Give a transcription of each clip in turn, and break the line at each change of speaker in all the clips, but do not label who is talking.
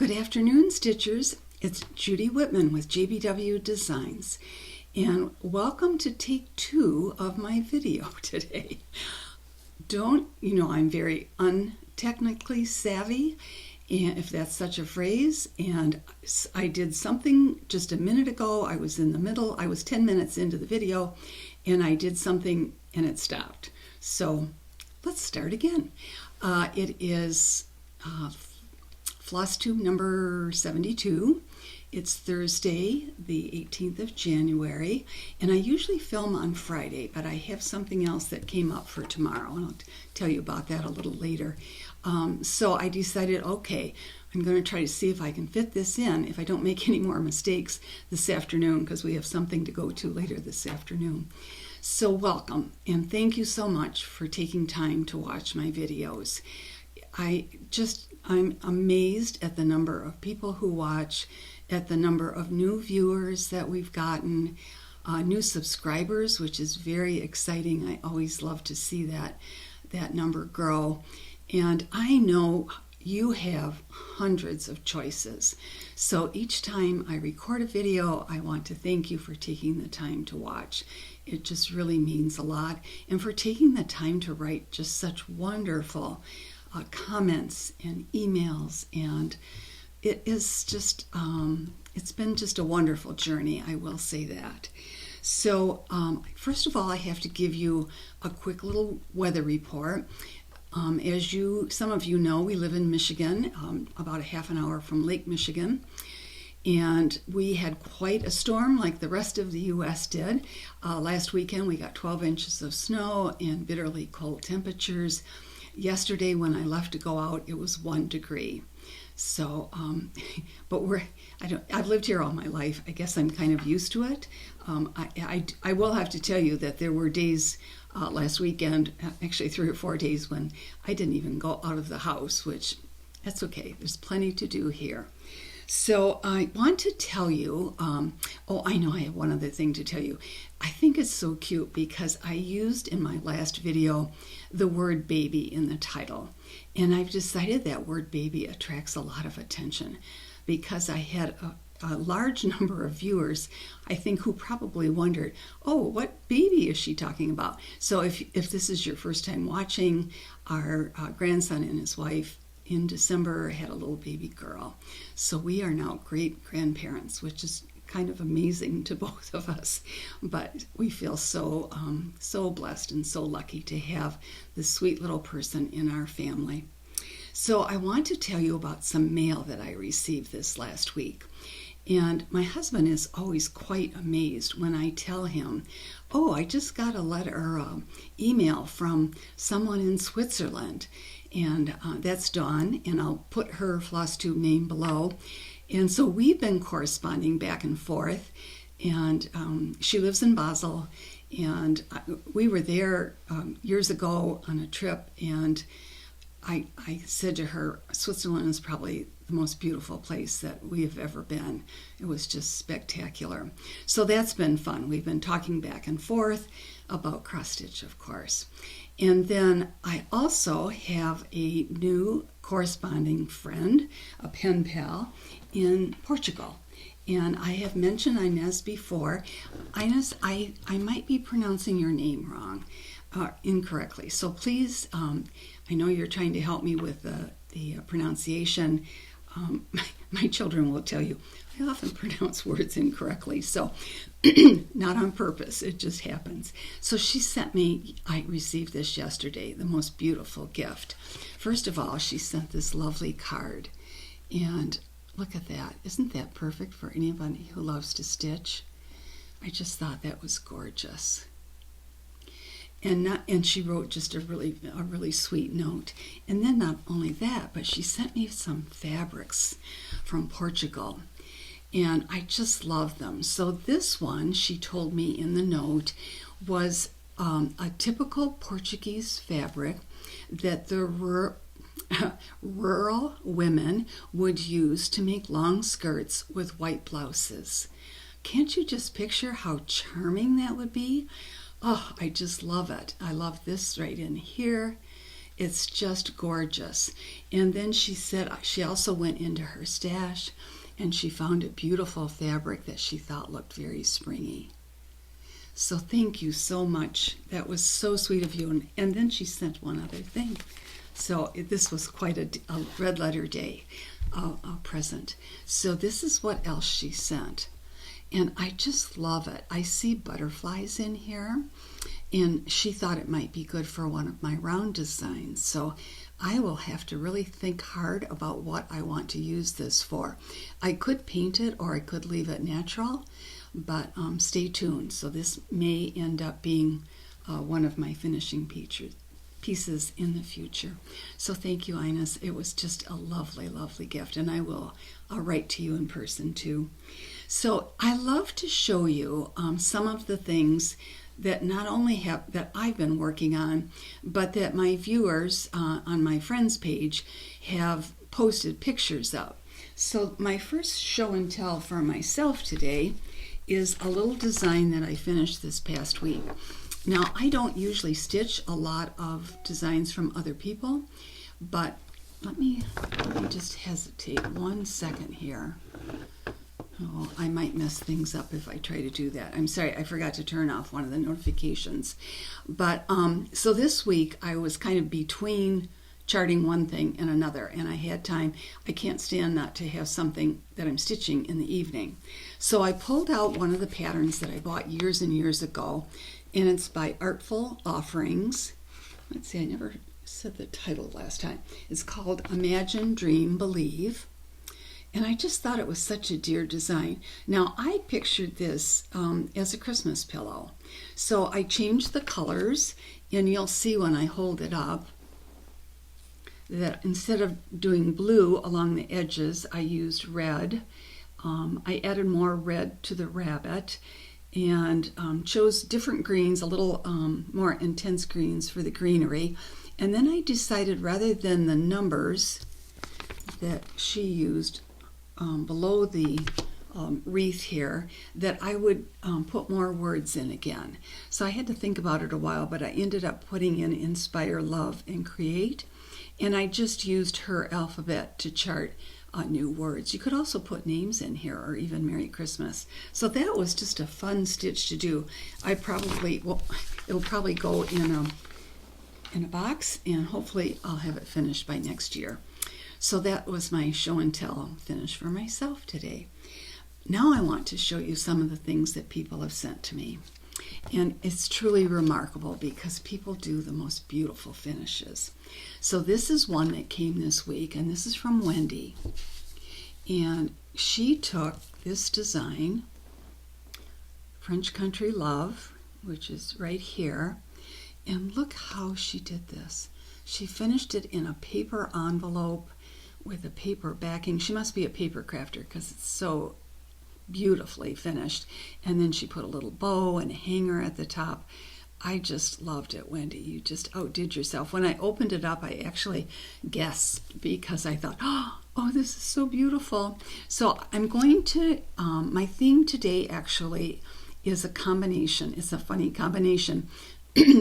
Good afternoon, Stitchers. It's Judy Whitman with JBW Designs, and welcome to take 2 of my video today. I'm very untechnically savvy, and if that's such a phrase, and I did something just a minute ago. I was 10 minutes into the video, and I did something and it stopped. So let's start again. It is Flosstube number 72. It's Thursday, the 18th of January, and I usually film on Friday, but I have something else that came up for tomorrow, and I'll tell you about that a little later. So I decided, okay, I'm going to try to see if I can fit this in, if I don't make any more mistakes this afternoon, because we have something to go to later this afternoon. So welcome, and thank you so much for taking time to watch my videos. I'm amazed at the number of people who watch, at the number of new viewers that we've gotten, new subscribers, which is very exciting. I always love to see that number grow. And I know you have hundreds of choices. So each time I record a video, I want to thank you for taking the time to watch. It just really means a lot. And for taking the time to write just such wonderful comments and emails, and it is just it's been just a wonderful journey, I will say that. So first of all, I have to give you a quick little weather report. As some of you know, we live in Michigan, about a half an hour from Lake Michigan, and we had quite a storm like the rest of the U.S. did. Last weekend we got 12 inches of snow and bitterly cold temperatures. Yesterday when I left to go out, it was 1 degree. So, but I've lived here all my life. I guess I'm kind of used to it. I will have to tell you that there were days last weekend, actually 3 or 4 days, when I didn't even go out of the house, which that's okay. There's plenty to do here. So I want to tell you, I know I have one other thing to tell you. I think it's so cute because I used in my last video the word baby in the title. And I've decided that word baby attracts a lot of attention because I had a large number of viewers, I think, who probably wondered, oh, what baby is she talking about? So if this is your first time watching, our grandson and his wife in December had a little baby girl. So we are now great grandparents, which is kind of amazing to both of us. But we feel so blessed and so lucky to have this sweet little person in our family. So I want to tell you about some mail that I received this last week. And my husband is always quite amazed when I tell him, oh, I just got a letter or email from someone in Switzerland. And that's Dawn, and I'll put her Flosstube name below. And so we've been corresponding back and forth, and she lives in Basel, and we were there years ago on a trip, and I said to her, Switzerland is probably the most beautiful place that we have ever been. It was just spectacular. So that's been fun. We've been talking back and forth about cross-stitch, of course. And then I also have a new corresponding friend, a pen pal, in Portugal. And I have mentioned Ines before. Ines, I might be pronouncing your name wrong, incorrectly. So please, I know you're trying to help me with the pronunciation. My children will tell you, I often pronounce words incorrectly, so not on purpose, it just happens. So she sent me, I received this yesterday, the most beautiful gift. First of all, she sent this lovely card, and look at that. Isn't that perfect for anybody who loves to stitch? I just thought that was gorgeous. And she wrote just a really sweet note. And then not only that, but she sent me some fabrics from Portugal. And I just love them. So this one, she told me in the note, was a typical Portuguese fabric that the rural women would use to make long skirts with white blouses. Can't you just picture how charming that would be? Oh, I just love it. I love this right in here. It's just gorgeous. And then she said she also went into her stash and she found a beautiful fabric that she thought looked very springy. So thank you so much. That was so sweet of you. And then she sent one other thing. So this was quite a red letter day present. So this is what else she sent. And I just love it. I see butterflies in here. And she thought it might be good for one of my round designs. So I will have to really think hard about what I want to use this for. I could paint it or I could leave it natural, but stay tuned. So this may end up being one of my finishing pieces in the future. So thank you, Ines. It was just a lovely, lovely gift, and I'll write to you in person too. So I love to show you some of the things that not only that I've been working on, but that my viewers on my friends page have posted pictures of. So my first show and tell for myself today is a little design that I finished this past week. Now, I don't usually stitch a lot of designs from other people, but let me just hesitate 1 second here. Oh, I might mess things up if I try to do that. I'm sorry, I forgot to turn off one of the notifications. But so this week I was kind of between charting one thing and another, and I had time. I can't stand not to have something that I'm stitching in the evening. So I pulled out one of the patterns that I bought years and years ago, and it's by Artful Offerings. Let's see, I never said the title last time. It's called Imagine, Dream, Believe. And I just thought it was such a dear design. Now, I pictured this as a Christmas pillow. So I changed the colors, and you'll see when I hold it up that instead of doing blue along the edges, I used red. I added more red to the rabbit and chose different greens, a little more intense greens for the greenery. And then I decided, rather than the numbers that she used below the wreath here, that I would put more words in again. So I had to think about it a while, but I ended up putting in Inspire, Love, and Create. And I just used her alphabet to chart new words. You could also put names in here, or even Merry Christmas. So that was just a fun stitch to do. It'll probably go in a box, and hopefully I'll have it finished by next year. So that was my show and tell finish for myself today. Now I want to show you some of the things that people have sent to me. And it's truly remarkable because people do the most beautiful finishes. So this is one that came this week, and this is from Wendy. And she took this design, French Country Love, which is right here, and look how she did this. She finished it in a paper envelope with a paper backing. She must be a paper crafter because it's so beautifully finished. And then she put a little bow and a hanger at the top. I just loved it, Wendy. You just outdid yourself. When I opened it up, I actually gasped because I thought, oh, this is so beautiful. So I'm going to, my theme today actually is a combination. It's a funny combination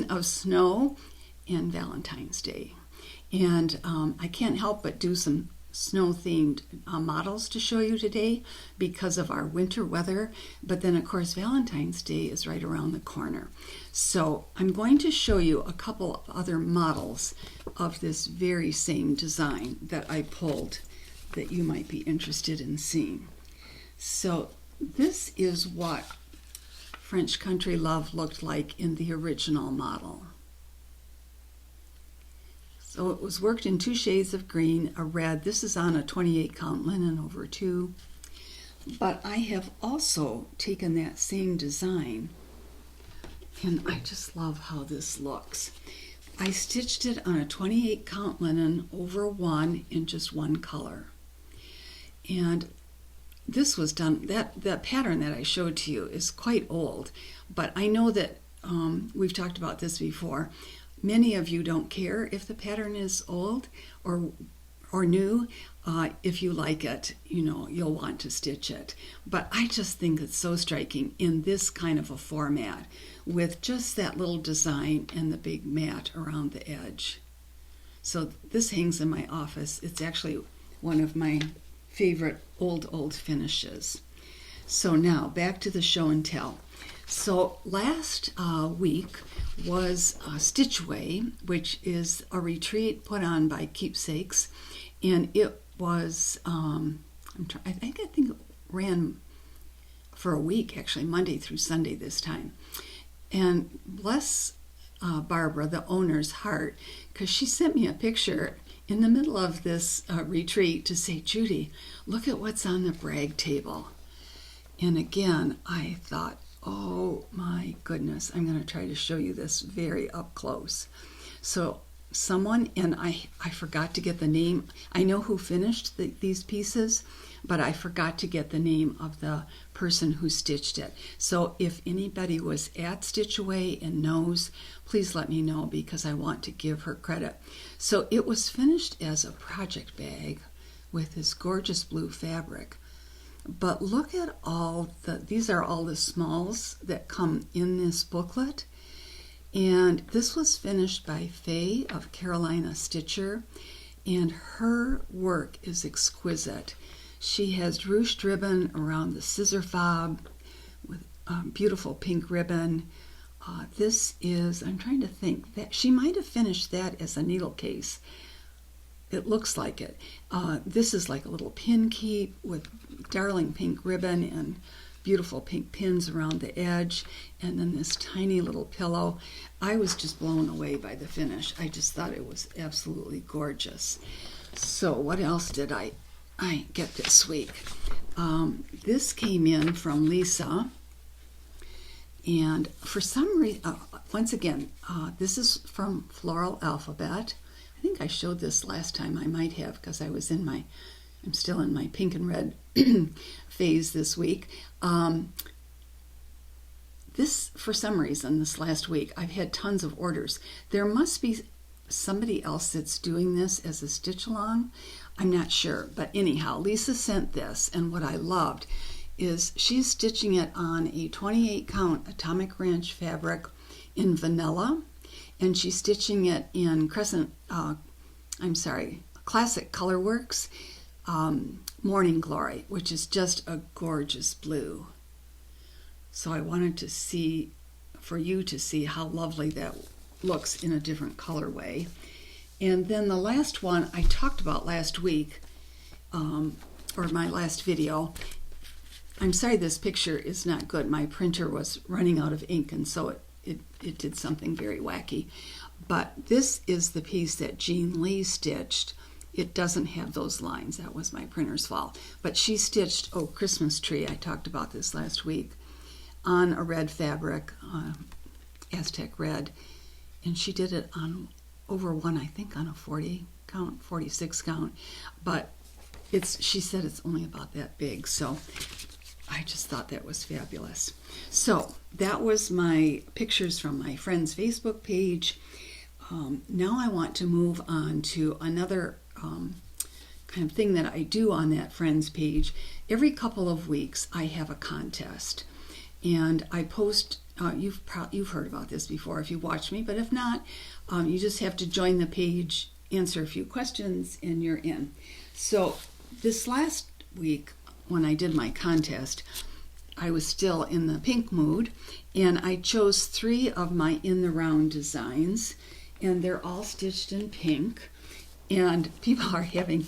of snow and Valentine's Day. And I can't help but do some snow-themed models to show you today because of our winter weather. But then, of course, Valentine's Day is right around the corner. So I'm going to show you a couple of other models of this very same design that I pulled that you might be interested in seeing. So this is what French Country Love looked like in the original model. So it was worked in 2 shades of green, a red. This is on a 28 count linen over 2. But I have also taken that same design, and I just love how this looks. I stitched it on a 28 count linen over 1 in just 1 color. And this was done, that pattern that I showed to you is quite old, but I know that we've talked about this before. Many of you don't care if the pattern is old or new. If you like it, you'll want to stitch it. But I just think it's so striking in this kind of a format with just that little design and the big mat around the edge. So this hangs in my office. It's actually one of my favorite old finishes. So now back to the show and tell. So last week was Stitchway, which is a retreat put on by Keepsakes, and it was I think it ran for a week, actually, Monday through Sunday this time. And bless Barbara, the owner's heart, because she sent me a picture in the middle of this retreat to say, Judy, look at what's on the brag table. And again, I thought, oh my goodness, I'm going to try to show you this very up close. So someone, and I forgot to get the name. I know who finished these pieces, but I forgot to get the name of the person who stitched it. So if anybody was at Stitchway and knows, please let me know, because I want to give her credit. So it was finished as a project bag with this gorgeous blue fabric. But look at these are all the smalls that come in this booklet. And this was finished by Faye of Carolina Stitcher, and her work is exquisite. She has ruched ribbon around the scissor fob with beautiful pink ribbon. This is, I'm trying to think, that she might have finished that as a needle case. It looks like it. This is like a little pin keep with darling pink ribbon and beautiful pink pins around the edge, and then this tiny little pillow. I was just blown away by the finish. I just thought it was absolutely gorgeous. So what else did I get this week? This came in from Lisa, and for some reason, once again, this is from Floral Alphabet. I think I showed this last time. I might have, because I'm still in my pink and red phase this week. This, for some reason, this last week, I've had tons of orders. There must be somebody else that's doing this as a stitch along. I'm not sure, but anyhow, Lisa sent this, and what I loved is she's stitching it on a 28 count atomic ranch fabric in vanilla, and she's stitching it in Classic Colorworks Morning Glory, which is just a gorgeous blue. So I wanted to see, for you to see how lovely that looks in a different colorway. And then the last one I talked about last week, or my last video. I'm sorry this picture is not good. My printer was running out of ink, and so it did something very wacky. But this is the piece that Jean Lee stitched. It doesn't have those lines. That was my printer's fault. But she stitched, Christmas Tree, I talked about this last week, on a red fabric, Aztec red. And she did it on over one, I think on a 40 count, 46 count. But she said it's only about that big. So I just thought that was fabulous. So that was my pictures from my friend's Facebook page. Now I want to move on to another kind of thing that I do on that friend's page. Every couple of weeks I have a contest, and I post, you've heard about this before if you watch me, but if not, you just have to join the page, answer a few questions, and you're in. So this last week when I did my contest, I was still in the pink mood, and I chose 3 of my in the round designs, and they're all stitched in pink, and people are having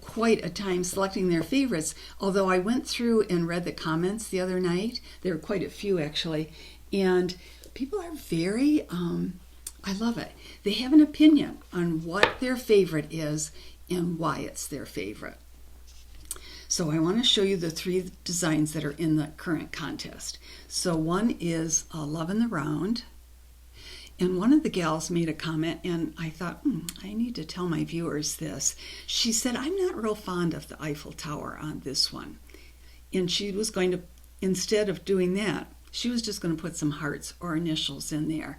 quite a time selecting their favorites. Although I went through and read the comments the other night, there were quite a few actually, and people are very, I love it. They have an opinion on what their favorite is and why it's their favorite. So I want to show you the 3 designs that are in the current contest. So one is Love in the Round. And one of the gals made a comment, and I thought, I need to tell my viewers this. She said, I'm not real fond of the Eiffel Tower on this one. And she was going to, instead of doing that, she was just going to put some hearts or initials in there.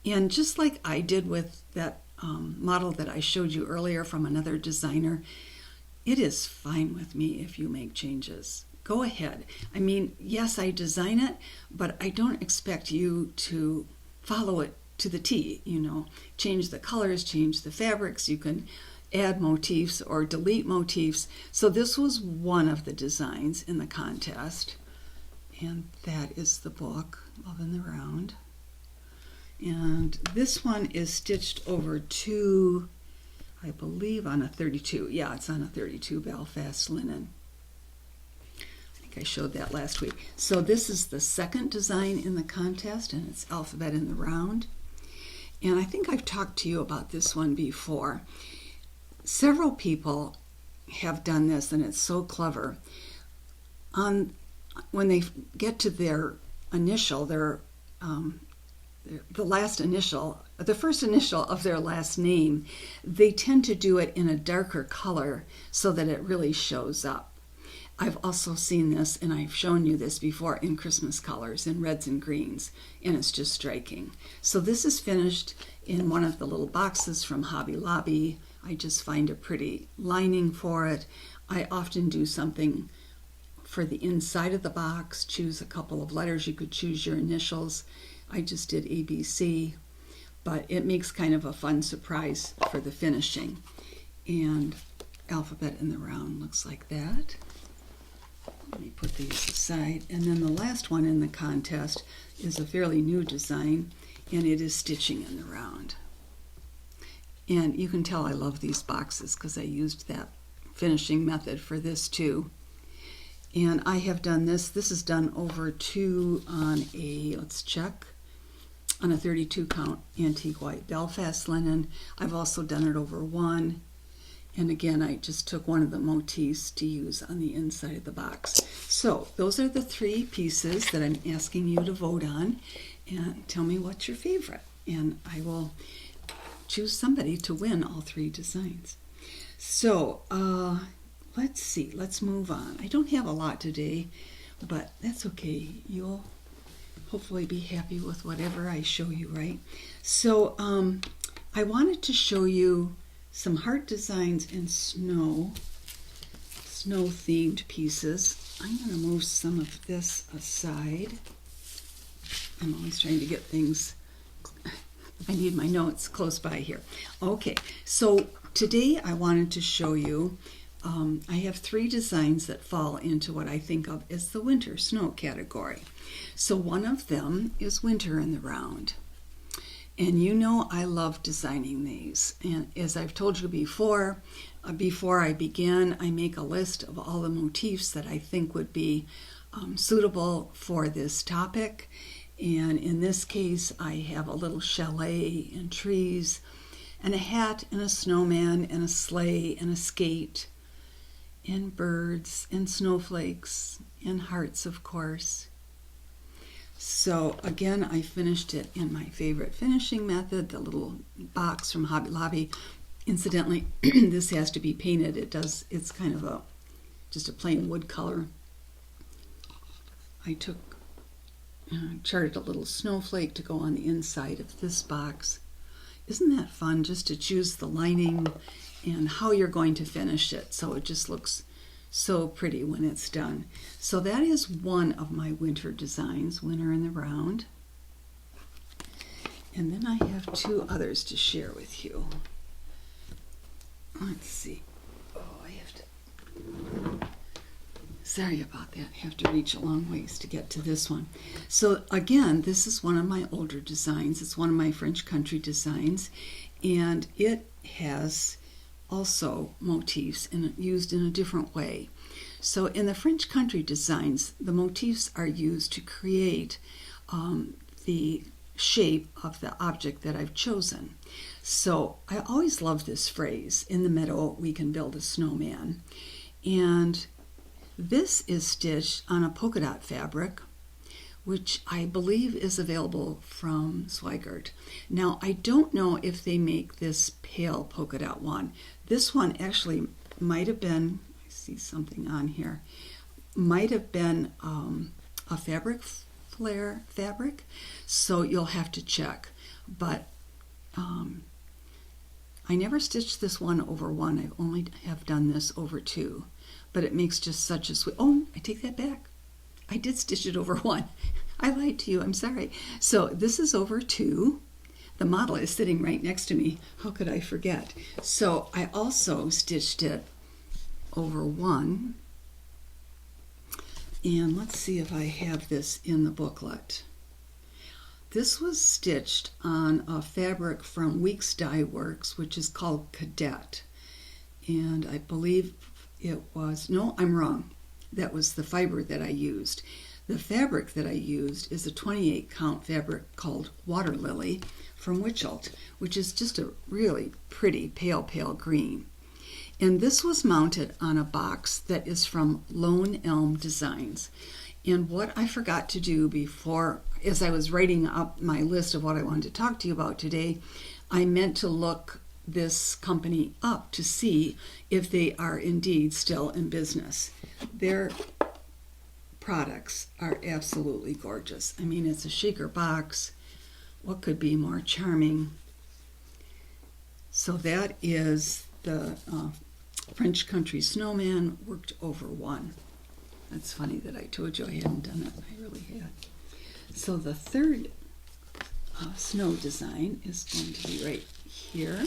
And just like I did with that model that I showed you earlier from another designer, it is fine with me if you make changes. Go ahead. I mean, yes, I design it, but I don't expect you to follow it to the T, you know, change the colors, change the fabrics. You can add motifs or delete motifs. So this was one of the designs in the contest. And that is the book, Love in the Round. And this one is stitched over two, I believe on a 32. Yeah, it's on a 32 Belfast linen. I think I showed that last week. So this is the second design in the contest, and it's Alphabet in the Round. And I think I've talked to you about this one before. Several people have done this, and it's so clever. When they get to their initial, the last initial, the first initial of their last name, they tend to do it in a darker color so that it really shows up. I've also seen this, and I've shown you this before, in Christmas colors, in reds and greens, and it's just striking. So this is finished in one of the little boxes from Hobby Lobby. I just find a pretty lining for it. I often do something for the inside of the box, choose a couple of letters. You could choose your initials. I just did ABC, but it makes kind of a fun surprise for the finishing. And Alphabet in the Round looks like that. Let me put these aside. And then the last one in the contest is a fairly new design, and it is Stitching in the Round. And you can tell I love these boxes because I used that finishing method for this too. And I have done this. This is done over two on a, let's check, on a 32 count antique white Belfast linen. I've also done it over one. And again, I just took one of the motifs to use on the inside of the box. So those are the three pieces that I'm asking you to vote on. And tell me what's your favorite. And I will choose somebody to win all three designs. So let's see, let's move on. I don't have a lot today, but that's okay. You'll hopefully be happy with whatever I show you, right? So I wanted to show you some heart designs and snow themed pieces. I'm going to move some of this aside. I'm always trying to get things, I need my notes close by here. Okay, so today I wanted to show you, I have three designs that fall into what I think of as the winter snow category. So one of them is Winter in the Round. And you know I love designing these. And as I've told you before I begin, I make a list of all the motifs that I think would be suitable for this topic. And in this case, I have a little chalet and trees, and a hat and a snowman and a sleigh and a skate, and birds and snowflakes and hearts, of course. So again, I finished it in my favorite finishing method, the little box from Hobby Lobby. Incidentally, this has to be painted. It's kind of just a plain wood color. I charted a little snowflake to go on the inside of this box. Isn't that fun, just to choose the lining and how you're going to finish it, so it just looks so pretty when it's done. So that is one of my winter designs, Winter in the Round. And then I have two others to share with you. Let's see. Oh, I have to... Sorry about that. I have to reach a long ways to get to this one. So again, this is one of my older designs. It's one of my French country designs, and it has also motifs used in a different way. So in the French country designs, the motifs are used to create the shape of the object that I've chosen. So I always love this phrase, in the meadow we can build a snowman. And this is stitched on a polka dot fabric, which I believe is available from Zweigart. Now, I don't know if they make this pale polka dot one. This one actually might have been, I see something on here, might have been a fabric flare fabric, so you'll have to check. But I never stitched this one over one. I only have done this over two. But it makes just such a sweet, oh, I take that back. I did stitch it over one. I lied to you, I'm sorry. So this is over two. the model is sitting right next to me. How could I forget? So I also stitched it over one. And let's see if I have this in the booklet. This was stitched on a fabric from Weeks Dye Works, which is called Cadet. And I believe it was, no, I'm wrong. That was the fiber that I used. The fabric that I used is a 28 count fabric called Water Lily from Witchelt, which is just a really pretty pale green. And this was mounted on a box that is from Lone Elm Designs. And what I forgot to do before, as I was writing up my list of what I wanted to talk to you about today, I meant to look this company up to see if they are indeed still in business. Their products are absolutely gorgeous. I mean, it's a shaker box. What could be more charming? So that is the French Country Snowman worked over one. That's funny that I told you I hadn't done it. I really had. So the third snow design is going to be right here.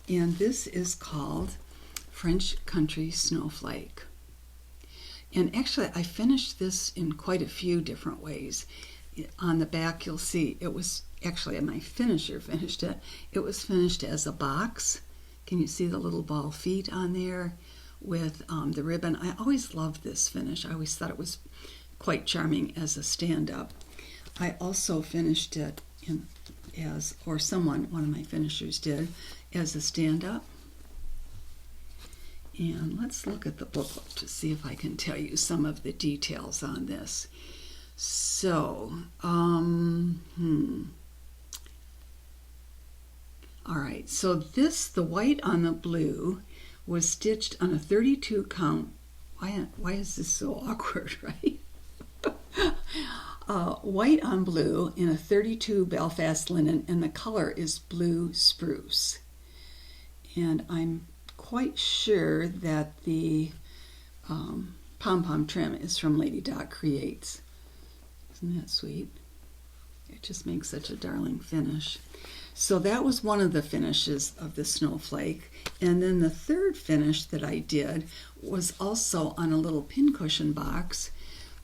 And this is called French Country Snowflake. And actually I finished this in quite a few different ways. On the back you'll see it was actually my finisher finished it. It was finished as a box. Can you see the little ball feet on there with the ribbon? I always loved this finish. I always thought it was quite charming as a stand-up. I also finished it as, or one of my finishers did, as a stand-up. And let's look at the booklet to see if I can tell you some of the details on this. So, all right, so this, the white on the blue, was stitched on a 32 count. Why is this so awkward, right? White on blue in a 32 Belfast linen, and the color is blue spruce. And I'm quite sure that the pom-pom trim is from Lady Dot Creates. Isn't that sweet? It just makes such a darling finish. So that was one of the finishes of the snowflake. And then the third finish that I did was also on a little pincushion box,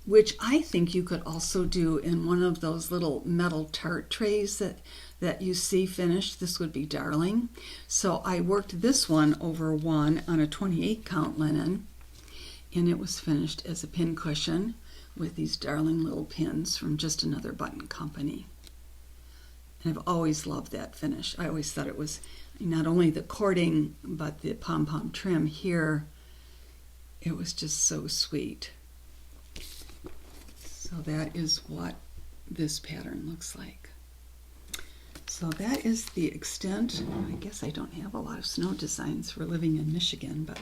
which I think you could also do in one of those little metal tart trays that you see finished. This would be darling. So I worked this one over one on a 28 count linen, and it was finished as a pincushion with these darling little pins from Just Another Button Company. And I've always loved that finish. I always thought it was not only the cording, but the pom-pom trim here. It was just so sweet. So that is what this pattern looks like. So that is the extent. I guess I don't have a lot of snow designs for living in Michigan, but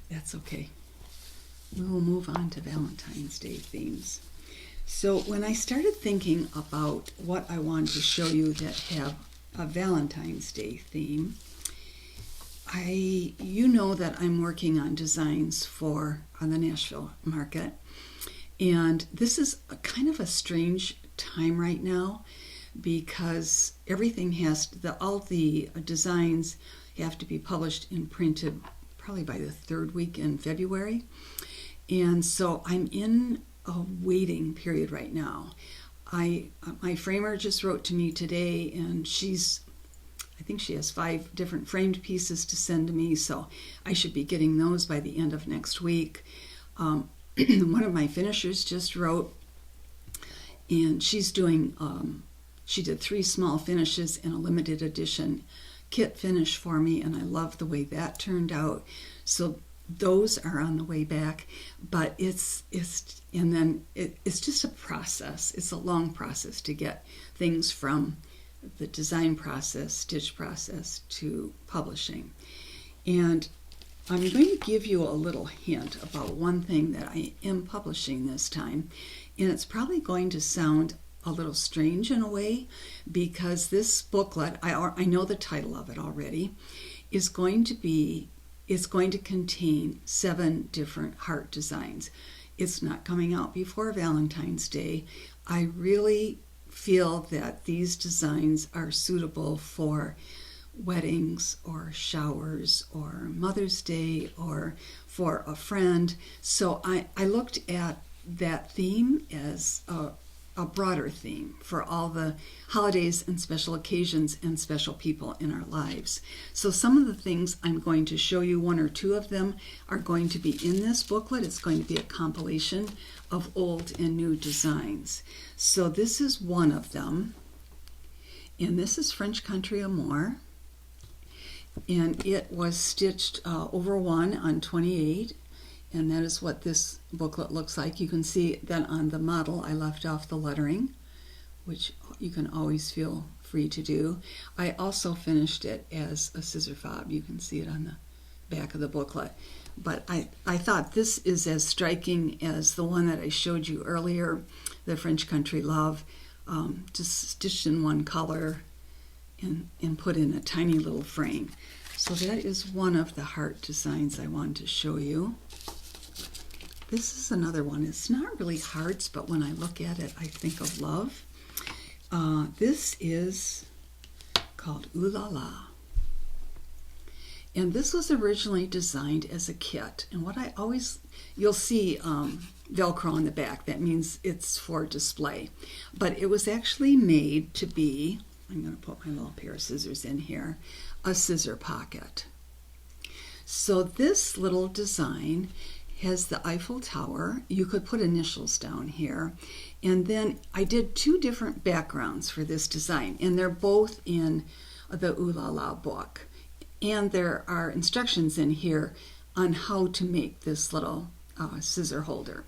that's okay. We will move on to Valentine's Day themes. So when I started thinking about what I wanted to show you that have a Valentine's Day theme, you know that I'm working on designs for the Nashville market, and this is kind of a strange time right now because everything all the designs have to be published and printed probably by the third week in February, and so I'm in a waiting period right now. My framer just wrote to me today, and I think she has 5 different framed pieces to send to me, so I should be getting those by the end of next week. One of my finishers just wrote, and she's doing, she did 3 small finishes in a limited edition kit finish for me, and I love the way that turned out. So those are on the way back, but it's just a process. It's a long process to get things from the design process, stitch process, to publishing. And I'm going to give you a little hint about one thing that I am publishing this time, and it's probably going to sound a little strange in a way because this booklet, I know the title of it already, is going to contain 7 different heart designs. It's not coming out before Valentine's Day. I really feel that these designs are suitable for weddings or showers or Mother's Day or for a friend. So I looked at that theme as a broader theme for all the holidays and special occasions and special people in our lives. So some of the things I'm going to show you, one or two of them, are going to be in this booklet. It's going to be a compilation of old and new designs. So this is one of them, and this is French Country Amour, and it was stitched over 1 on 28. And that is what this booklet looks like. You can see that on the model I left off the lettering, which you can always feel free to do. I also finished it as a scissor fob. You can see it on the back of the booklet. But I thought this is as striking as the one that I showed you earlier, the French Country Love, just stitched in one color and put in a tiny little frame. So that is one of the heart designs I wanted to show you. This is another one. It's not really hearts, but when I look at it, I think of love. This is called Ooh La La. And this was originally designed as a kit. And what I always, you'll see Velcro on the back. That means it's for display. But it was actually made to be, I'm going to put my little pair of scissors in here, a scissor pocket. So this little design has the Eiffel Tower. You could put initials down here. And then I did 2 different backgrounds for this design, and they're both in the Ooh La La book. And there are instructions in here on how to make this little scissor holder.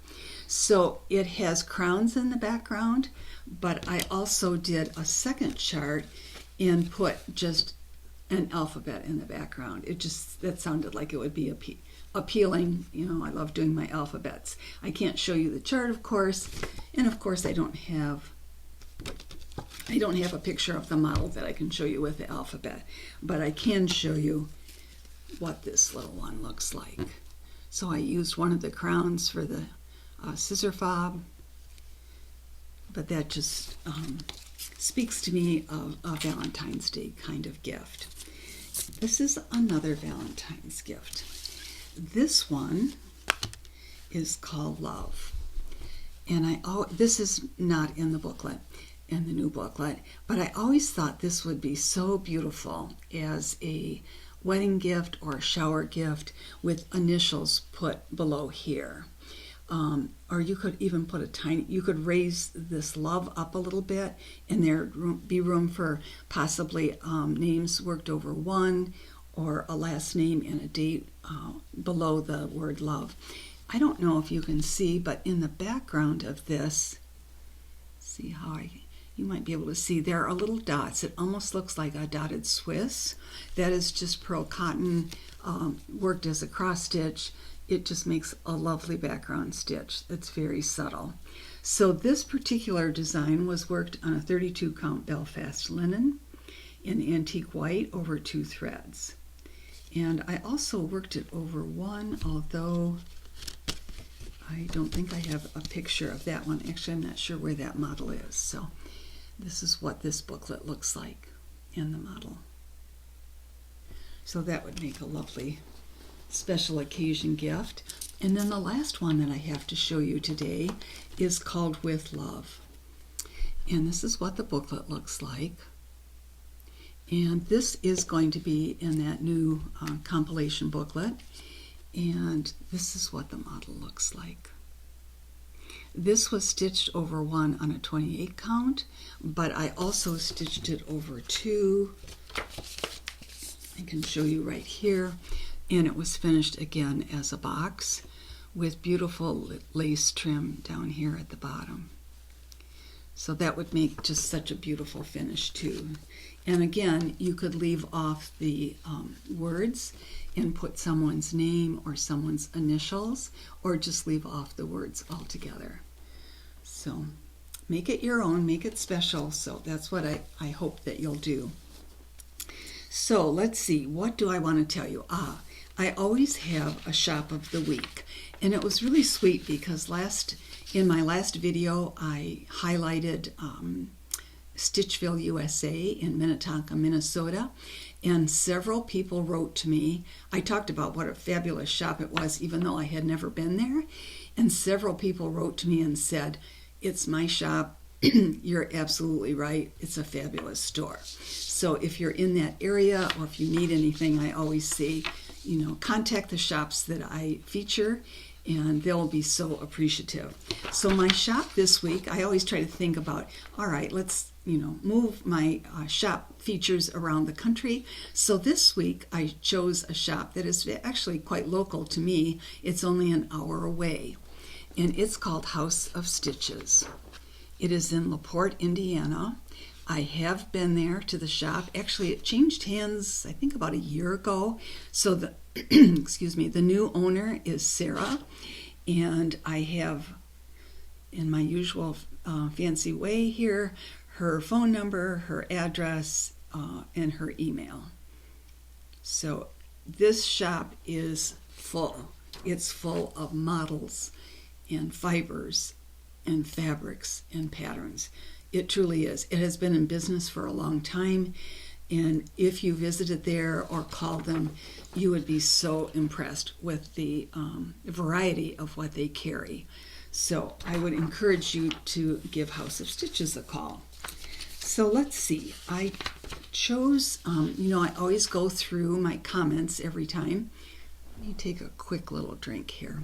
So it has crowns in the background, but I also did a second chart and put just an alphabet in the background. That sounded like it would be appealing. You know, I love doing my alphabets. I can't show you the chart, of course, and of course I don't have a picture of the model that I can show you with the alphabet, but I can show you what this little one looks like. So I used one of the crowns for the scissor fob, but that just speaks to me of a Valentine's Day kind of gift. This is another Valentine's gift. This one is called Love, and this is not in the booklet, in the new booklet, but I always thought this would be so beautiful as a wedding gift or a shower gift with initials put below here. Or you could even put you could raise this love up a little bit, and there'd be room for possibly names worked over 1, or a last name and a date below the word love. I don't know if you can see, but in the background of this, see how you might be able to see there are little dots. It almost looks like a dotted Swiss. That is just pearl cotton worked as a cross stitch. It just makes a lovely background stitch. It's very subtle. So this particular design was worked on a 32 count Belfast linen in antique white over 2 threads. And I also worked it over 1, although I don't think I have a picture of that one. Actually, I'm not sure where that model is. So this is what this booklet looks like in the model. So that would make a lovely special occasion gift. And then the last one that I have to show you today is called With Love. And this is what the booklet looks like. And this is going to be in that new compilation booklet. And this is what the model looks like. This was stitched over 1 on a 28 count, but I also stitched it over 2. I can show you right here. And it was finished again as a box with beautiful lace trim down here at the bottom. So that would make just such a beautiful finish too. And again, you could leave off the words and put someone's name or someone's initials, or just leave off the words altogether. So make it your own, make it special. So that's what I hope that you'll do. So let's see, what do I want to tell you? I always have a shop of the week, and it was really sweet because in my last video I highlighted Stitchville, USA in Minnetonka, Minnesota. And several people wrote to me. I talked about what a fabulous shop it was, even though I had never been there. And several people wrote to me and said, it's my shop. You're absolutely right. It's a fabulous store. So if you're in that area or if you need anything, I always say, contact the shops that I feature, and they'll be so appreciative. So my shop this week, I always try to think about, all right, let's move my shop features around the country. So this week I chose a shop that is actually quite local to me. It's only an hour away, and it's called House of Stitches. It is in Porte, Indiana. I have been there to the shop. Actually, it changed hands, I think, about a year ago. So the the new owner is Sarah, and I have, in my usual fancy way here, her phone number, her address, and her email. So this shop is full. It's full of models and fibers and fabrics and patterns. It truly is. It has been in business for a long time, and if you visited there or called them, you would be so impressed with the variety of what they carry. So I would encourage you to give House of Stitches a call. So let's see. I chose, I always go through my comments every time. Let me take a quick little drink here.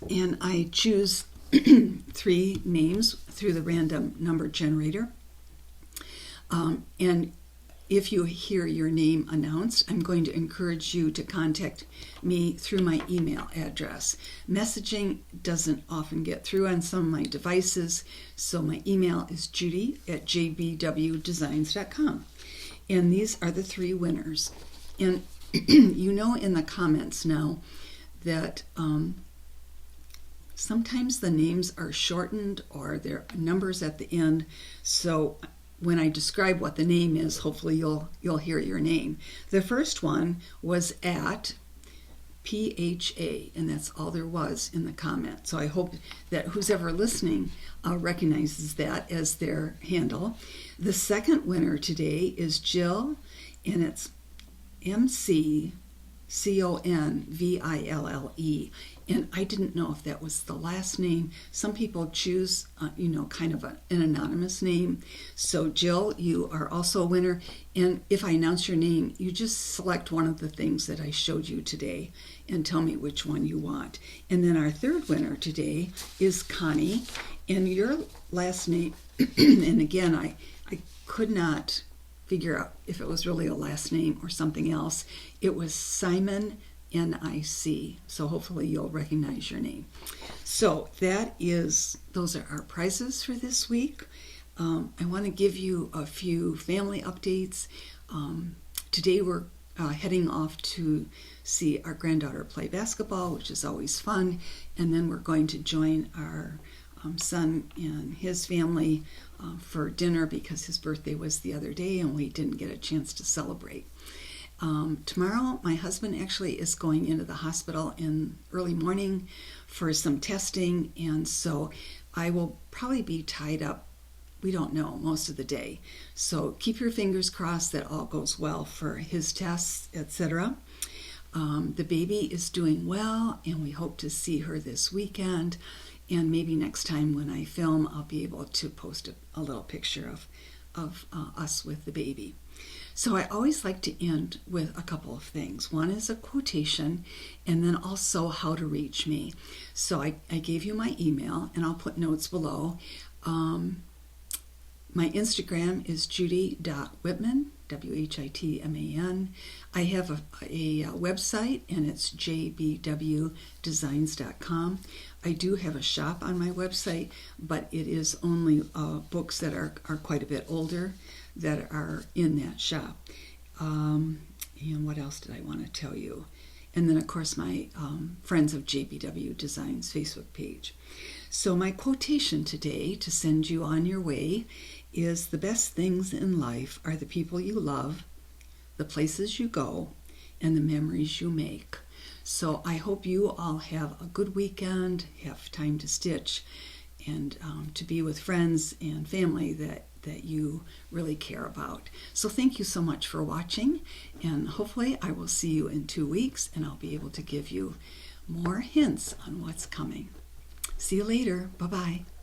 And I choose 3 names through the random number generator. And if you hear your name announced, I'm going to encourage you to contact me through my email address. Messaging doesn't often get through on some of my devices, so my email is judy@jbwdesigns.com. And these are the 3 winners. And in the comments now that sometimes the names are shortened or there are numbers at the end. So when I describe what the name is, hopefully you'll hear your name. The first one was at PHA, and that's all there was in the comment. So I hope that who's ever listening recognizes that as their handle. The second winner today is Jill, and it's MCCONVILLE. And I didn't know if that was the last name. Some people choose, kind of an anonymous name. So Jill, you are also a winner. And if I announce your name, you just select one of the things that I showed you today and tell me which one you want. And then our third winner today is Connie. And your last name, and again, I could not figure out if it was really a last name or something else. It was Simon NIC. So hopefully you'll recognize your name. So those are our prizes for this week. I want to give you a few family updates. Today we're heading off to see our granddaughter play basketball, which is always fun. And then we're going to join our son and his family for dinner because his birthday was the other day and we didn't get a chance to celebrate. Tomorrow, my husband actually is going into the hospital in early morning for some testing, and so I will probably be tied up, we don't know, most of the day. So keep your fingers crossed that all goes well for his tests, etc. The baby is doing well, and we hope to see her this weekend, and maybe next time when I film, I'll be able to post a little picture of us with the baby. So I always like to end with a couple of things. One is a quotation, and then also how to reach me. So I gave you my email, and I'll put notes below. My Instagram is judy.whitman, WHITMAN. I have a website, and it's jbwdesigns.com. I do have a shop on my website, but it is only books that are quite a bit older that are in that shop. And what else did I want to tell you? And then, of course, my Friends of JBW Designs Facebook page. So my quotation today to send you on your way is, the best things in life are the people you love, the places you go, and the memories you make. So I hope you all have a good weekend, have time to stitch, to be with friends and family that you really care about. So thank you so much for watching, and hopefully I will see you in 2 weeks, and I'll be able to give you more hints on what's coming. See you later. Bye-bye.